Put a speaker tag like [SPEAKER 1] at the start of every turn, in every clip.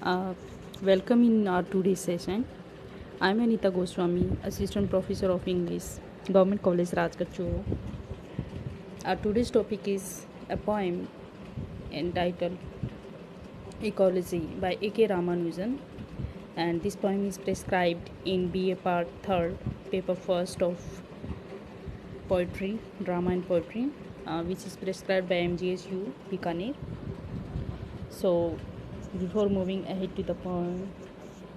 [SPEAKER 1] Uh, Welcome in our today's session. I'm Anita Goswami, Assistant Professor of English, Government College Rajgach. Our today's topic is a poem entitled Ecology by A.K. Ramanujan, and this poem is prescribed in BA Part 3rd, Paper 1st of Poetry, Drama and Poetry, which is prescribed by MGSU, Bikaner. So, before moving ahead to the poem,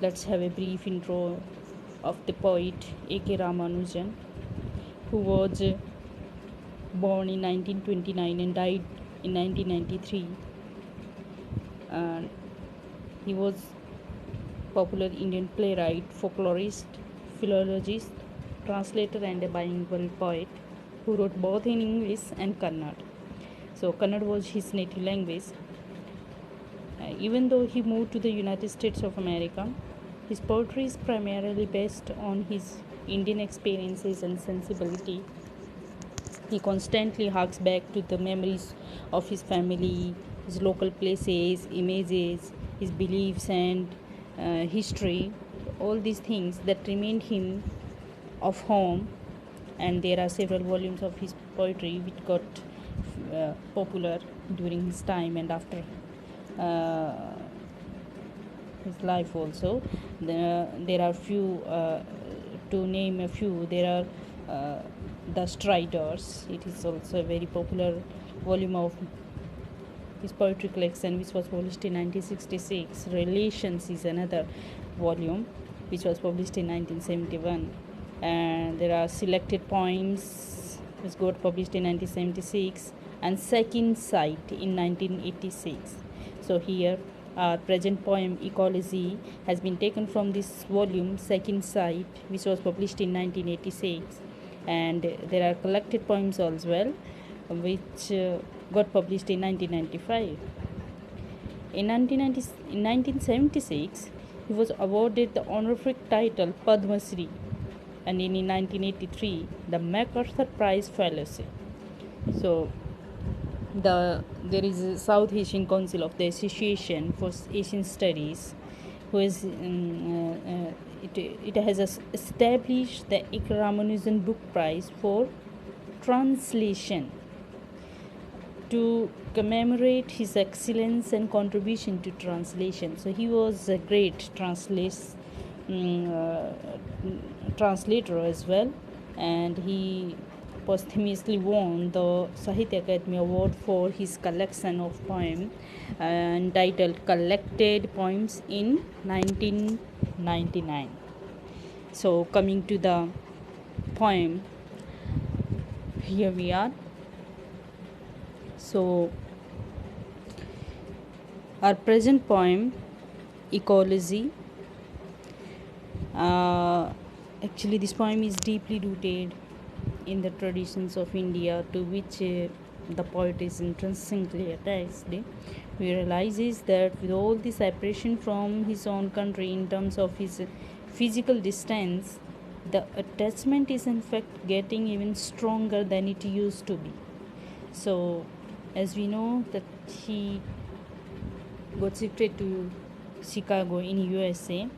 [SPEAKER 1] let's have a brief intro of the poet A.K. Ramanujan, who was born in 1929 and died in 1993. And he was popular Indian playwright, folklorist, philologist, translator, and a bilingual poet who wrote both in English and Kannada. So, Kannada was his native language. Even though he moved to the United States of America, his poetry is primarily based on his Indian experiences and sensibility. He constantly harks back to the memories of his family, his local places, images, his beliefs, and history. All these things that remind him of home. And there are several volumes of his poetry which got popular during his time and after uh, his life also. There are few, to name a few, there are The Striders. It is also a very popular volume of his poetry collection which was published in 1966. Relations is another volume which was published in 1971. And there are Selected Poems which got published in 1976 and Second Sight in 1986. So here our present poem Ecology has been taken from this volume Second Sight, which was published in 1986. And there are collected poems as well which got published in 1995. In 1976, he was awarded the honorific title Padma Shri, and in 1983 the MacArthur Prize Fellowship. So there is a South Asian Council of the Association for Asian Studies, who is it has established the A.K. Ramanujan Book Prize for translation to commemorate his excellence and contribution to translation. So he was a great translator as well, and he posthumously won the Sahitya Akademi Award for his collection of poems entitled Collected Poems in 1999. So coming to the poem, here we are. So our present poem Ecology, actually this poem is deeply rooted in the traditions of India, to which the poet is intrinsically attached. We realizes that with all the separation from his own country in terms of his physical distance, the attachment is in fact getting even stronger than it used to be. So as we know that he got shifted to Chicago in USA,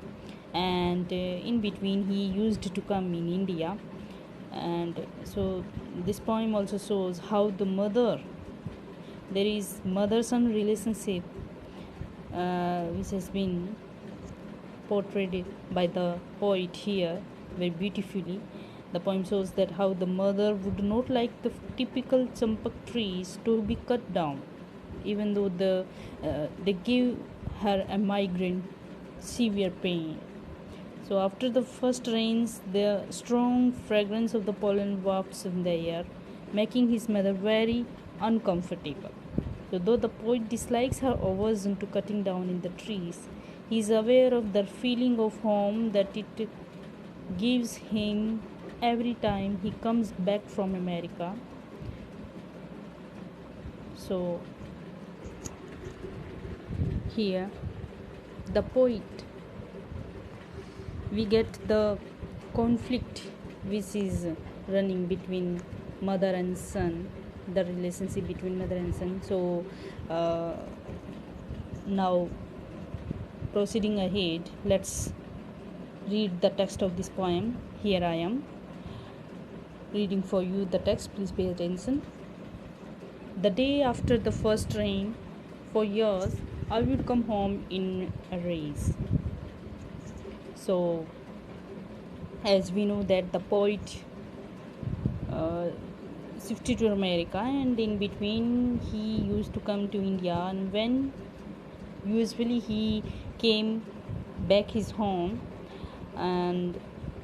[SPEAKER 1] and in between he used to come in India. And so this poem also shows how there is mother-son relationship which has been portrayed by the poet here very beautifully. The poem shows that how the mother would not like the typical champak trees to be cut down, even though they give her a migraine, severe pain. So after the first rains, the strong fragrance of the pollen wafts in the air, making his mother very uncomfortable. So though the poet dislikes her aversion to cutting down in the trees, he is aware of the feeling of home that it gives him every time he comes back from America. So here the poet, we get the conflict which is running between mother and son, the relationship between mother and son. So now proceeding ahead, let's read the text of this poem. Here I am reading for you the text. Please pay attention. The day after the first rain, for years I would come home in a race. So as we know that the poet shifted to America, and in between he used to come to India, and when usually he came back his home, and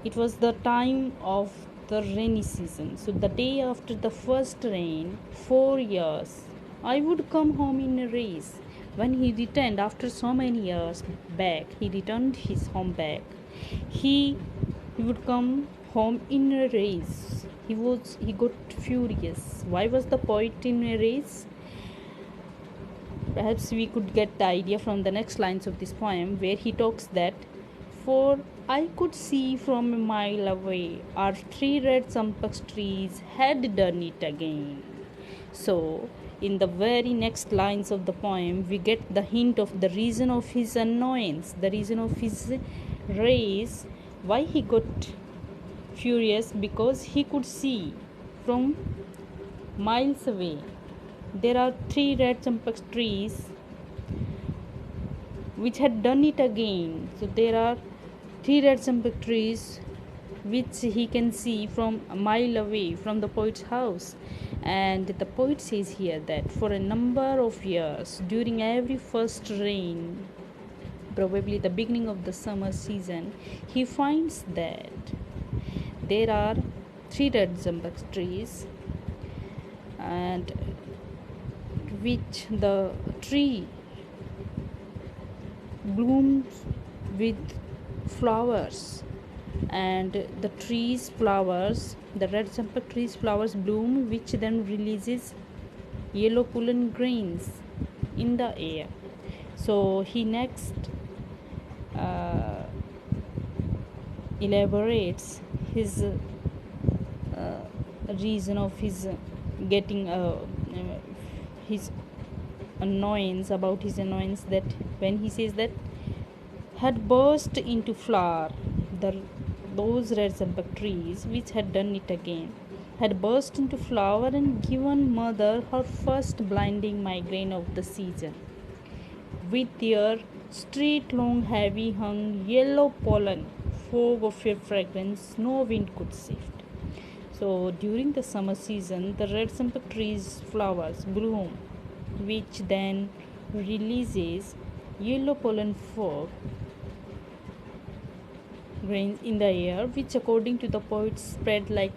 [SPEAKER 1] it was the time of the rainy season. So the day after the first rain, 4 years, I would come home in a race. When he returned after so many years back, he returned his home back. He would come home in a race. He got furious. Why was the poet in a race? Perhaps we could get the idea from the next lines of this poem, where he talks that, for I could see from a mile away our 3 red sampak trees had done it again. So in the very next lines of the poem, we get the hint of the reason of his annoyance, the reason of his rage, why he got furious, because he could see from miles away there are 3 red champak trees which had done it again. So there are 3 red champak trees which he can see from a mile away from the poet's house. And the poet says here that for a number of years, during every first rain, probably the beginning of the summer season, he finds that there are 3 red champak trees, and which the tree blooms with flowers, and the trees flowers, the red champak trees flowers bloom, which then releases yellow pollen grains in the air. So he next elaborates his reason of his getting his annoyance, about his annoyance, that when he says that had burst into flower, those red champak trees which had done it again had burst into flower and given mother her first blinding migraine of the season. With their straight long heavy hung yellow pollen, fog of a fragrance no wind could sift. So during the summer season, the red champak trees flowers bloom, which then releases yellow pollen fog grains in the air, which according to the poet spread like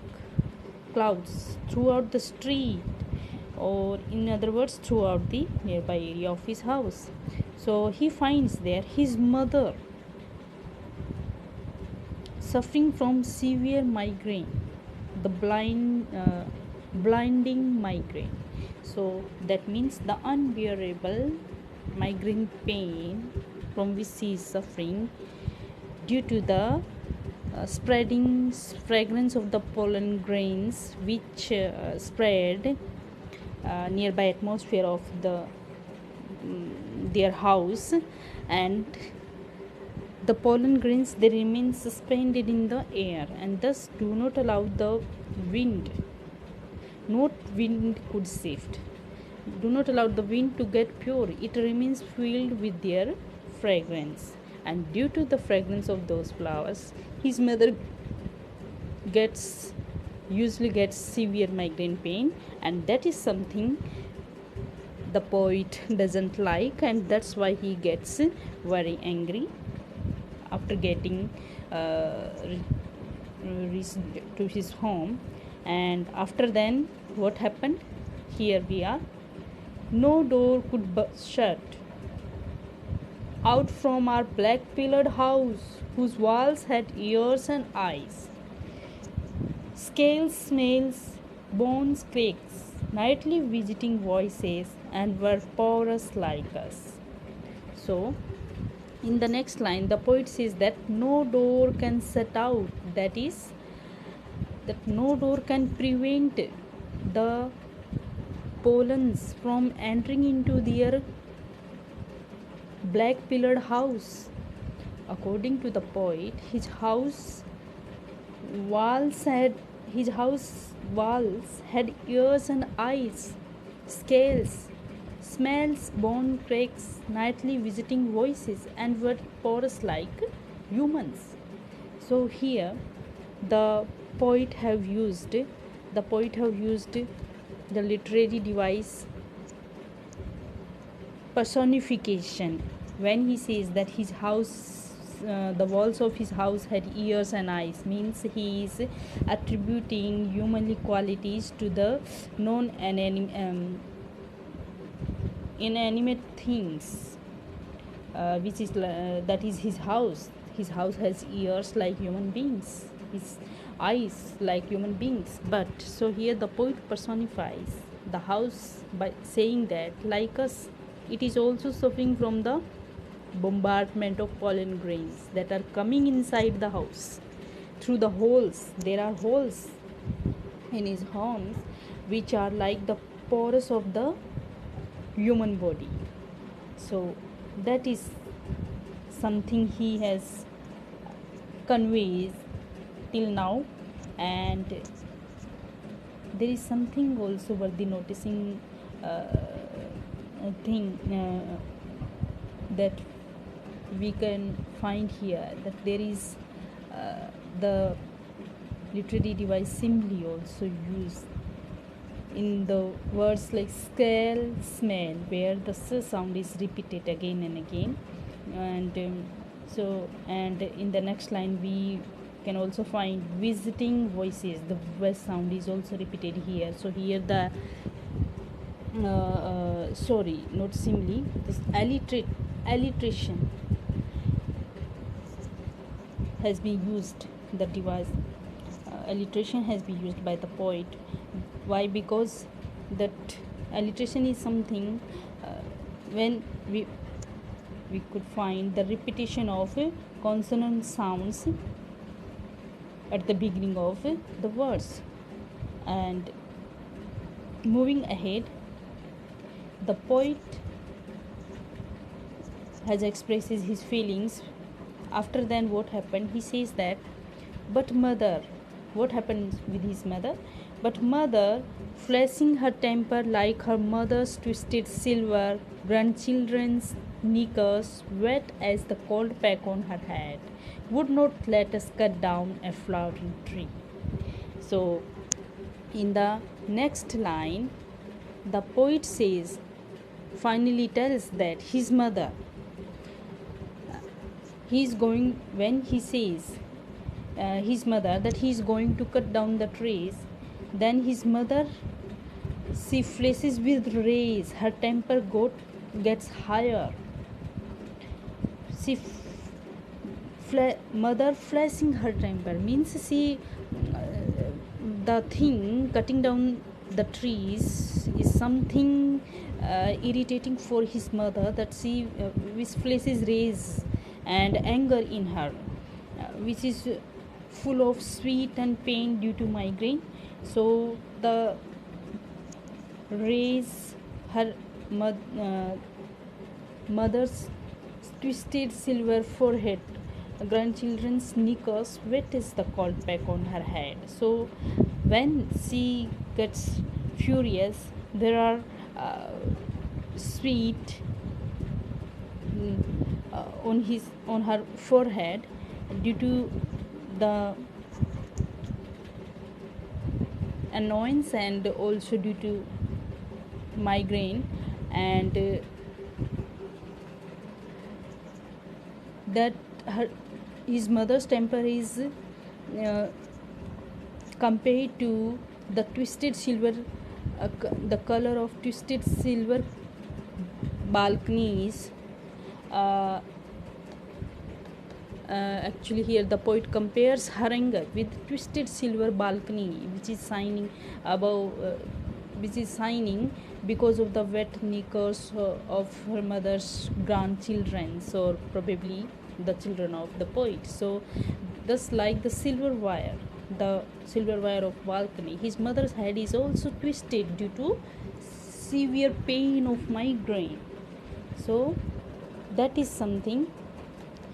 [SPEAKER 1] clouds throughout the street, or in other words throughout the nearby area of his house. So he finds there his mother suffering from severe migraine, the blinding migraine. So that means the unbearable migraine pain from which she is suffering due to the spreading fragrance of the pollen grains which spread nearby atmosphere of their house, and the pollen grains, they remain suspended in the air and thus do not allow the wind, not wind could shift, do not allow the wind to get pure. It remains filled with their fragrance, and due to the fragrance of those flowers, his mother usually gets severe migraine pain, and that is something the poet doesn't like, and that's why he gets very angry after getting reached to his home. And after then, what happened? Here we are. No door could shut out from our black pillared house, whose walls had ears and eyes. Scales, snails, bones, quakes, nightly visiting voices, and were porous like us. So, in the next line, the poet says that no door can shut out, that is, that no door can prevent the pollens from entering into their black pillared house. According to the poet, walls had his house walls had ears and eyes, scales, smells, bone cracks, nightly visiting voices, and were porous like humans. So here, the poet have used the literary device personification when he says that his house, the walls of his house had ears and eyes, means he is attributing humanly qualities to the non inanimate things, which is that is his house. His house has ears like human beings, his eyes like human beings. But so here the poet personifies the house by saying that, like us, it is also suffering from the bombardment of pollen grains that are coming inside the house through the holes. There are holes in his horns which are like the pores of the human body. So that is something he has conveys till now. And there is something also worthy noticing thing that we can find here, that there is the literary device simile also used in the words like scale, smell, where the s sound is repeated again and again. And and in the next line we can also find visiting voices. The v sound is also repeated here. So here the sorry, not simile, this alliteration has been used. The device alliteration has been used by the poet. Why? Because that alliteration is something when we could find the repetition of consonant sounds at the beginning of the words. And moving ahead, the poet has expresses his feelings. After then, what happened? He says that, but mother, what happened with his mother? But mother, flashing her temper like her mother's twisted silver, grandchildren's knickers wet as the cold pack on her head, would not let us cut down a flowering tree. So, in the next line, the poet says, finally tells that his mother, he is going, when he says his mother that he is going to cut down the trees, then his mother, she flashes with rage, her temper gets higher. She mother flashing her temper means she the thing cutting down the trees is something irritating for his mother, that she which flashes rage and anger in her, which is full of sweat and pain due to migraine. So the raise her mother's twisted silver forehead, grandchildren's knickers wet as the cold pack on her head. So when she gets furious, there are sweat on her forehead due to the annoyance and also due to migraine. And that his mother's temper is compared to the twisted silver, the color of twisted silver balconies. Actually here the poet compares her anger with twisted silver balcony which is shining above, which is shining because of the wet knickers of her mother's grandchildren, or probably the children of the poet. So thus, like the silver wire of balcony, his mother's head is also twisted due to severe pain of migraine. So that is something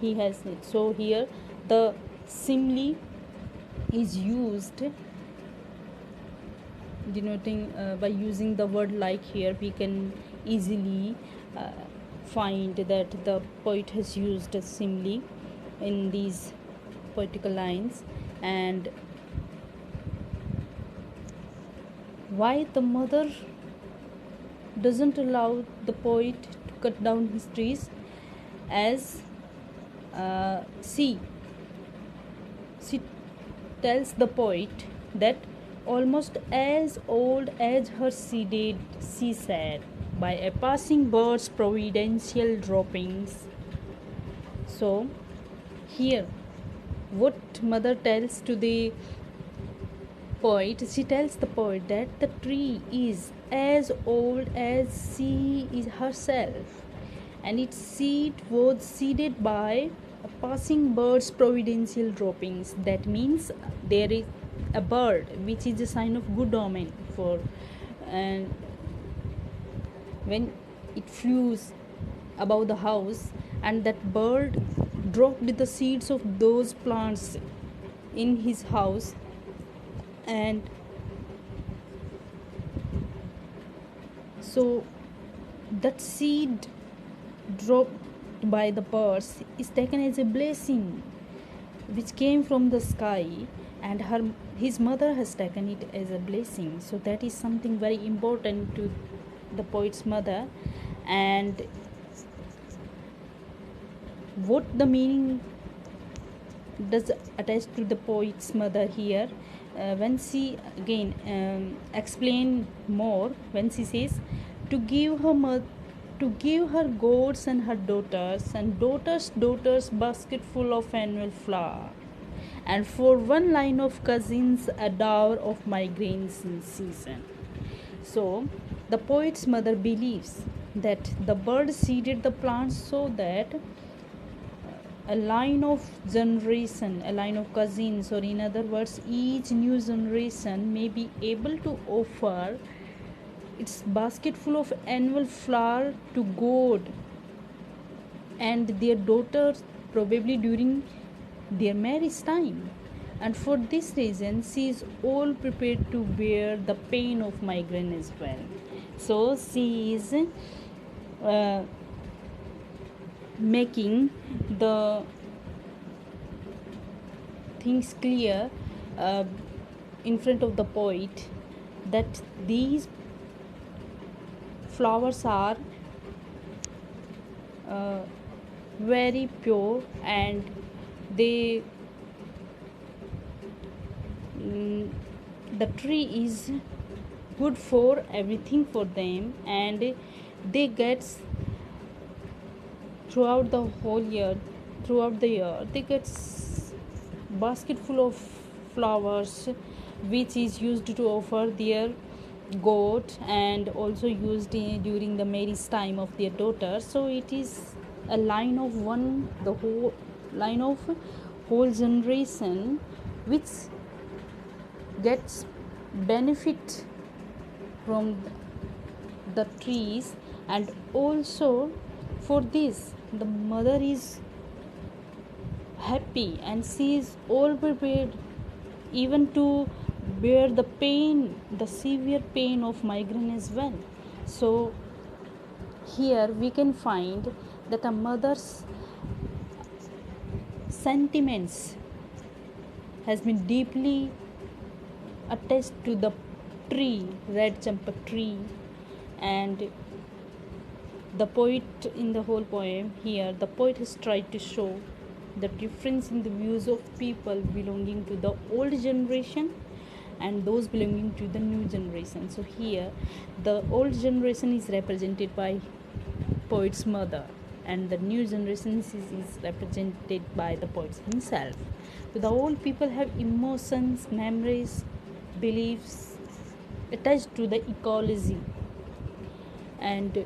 [SPEAKER 1] he has said. So here the simile is used, denoting by using the word like. Here we can easily uh, find that the poet has used a simile in these poetical lines. And why the mother doesn't allow the poet to cut down his trees, as she tells the poet that almost as old as her seeded, she said, by a passing bird's providential droppings. So here what mother tells to the poet, she tells the poet that the tree is as old as she is herself, and its seed was seeded by a passing bird's providential droppings. That means there is a bird which is a sign of good omen for, and when it flews above the house, and that bird dropped the seeds of those plants in his house, and so that seed dropped by the birds is taken as a blessing which came from the sky, and his mother has taken it as a blessing. So that is something very important to the poet's mother. And what the meaning does attach to the poet's mother here, when she again explain more, when she says to give her goats and her daughters, and daughters basket full of annual flour, and for one line of cousins a dower of my grains in season. So the poet's mother believes that the bird seeded the plants so that a line of generation, a line of cousins, or in other words, each new generation may be able to offer its basket full of annual flour to God and their daughters, probably during their marriage time. And for this reason, she is all prepared to bear the pain of migraine as well. So she is making the things clear uh, in front of the poet that these flowers are very pure, and they the tree is good for everything for them, and they get throughout the year they get basket full of flowers which is used to offer their goat, and also used during the marriage time of their daughter. So it is a line of the whole line of whole generation which gets benefit from the trees. And also for this the mother is happy, and she is all prepared even to bear the pain, the severe pain of migraine as well. So here we can find that a mother's sentiments has been deeply attached to the tree, red champak tree. And the poet, in the whole poem here, the poet has tried to show the difference in the views of people belonging to the old generation and those belonging to the new generation. So here the old generation is represented by poet's mother, and the new generation is represented by the poet himself. So the old people have emotions, memories, beliefs attached to the ecology. And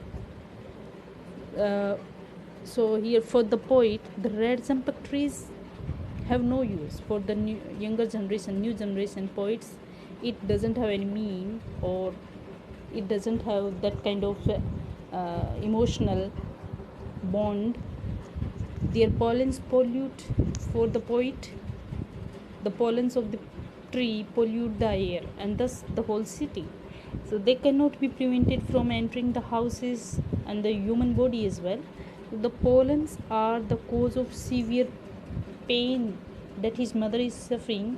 [SPEAKER 1] so here for the poet, the red champak trees have no use. For the new generation poets, it doesn't have any meaning, or it doesn't have that kind of emotional bond. Their pollens pollute. For the poet, the pollens of the tree pollute the air and thus the whole city. So they cannot be prevented from entering the houses and the human body as well. So the pollens are the cause of severe pain that his mother is suffering.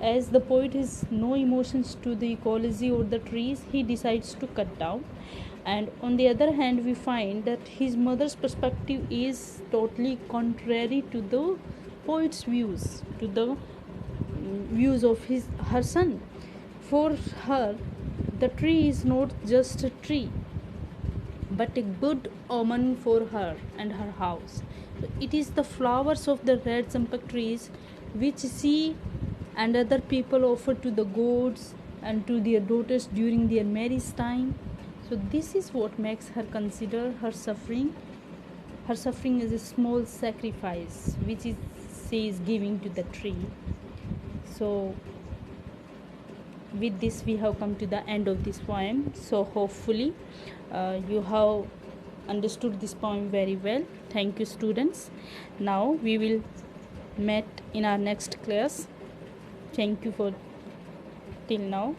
[SPEAKER 1] As the poet has no emotions to the ecology or the trees, he decides to cut down. And on the other hand, we find that his mother's perspective is totally contrary to the poet's views, to the views of her son. For her, the tree is not just a tree but a good omen for her and her house. So it is the flowers of the red champak trees which she and other people offer to the gods and to their daughters during their marriage time. So this is what makes her consider her suffering. Her suffering is a small sacrifice which she is giving to the tree. So with this we have come to the end of this poem. So hopefully you have understood this poem very well. Thank you, students. Now we will meet in our next class. Thank you for till now.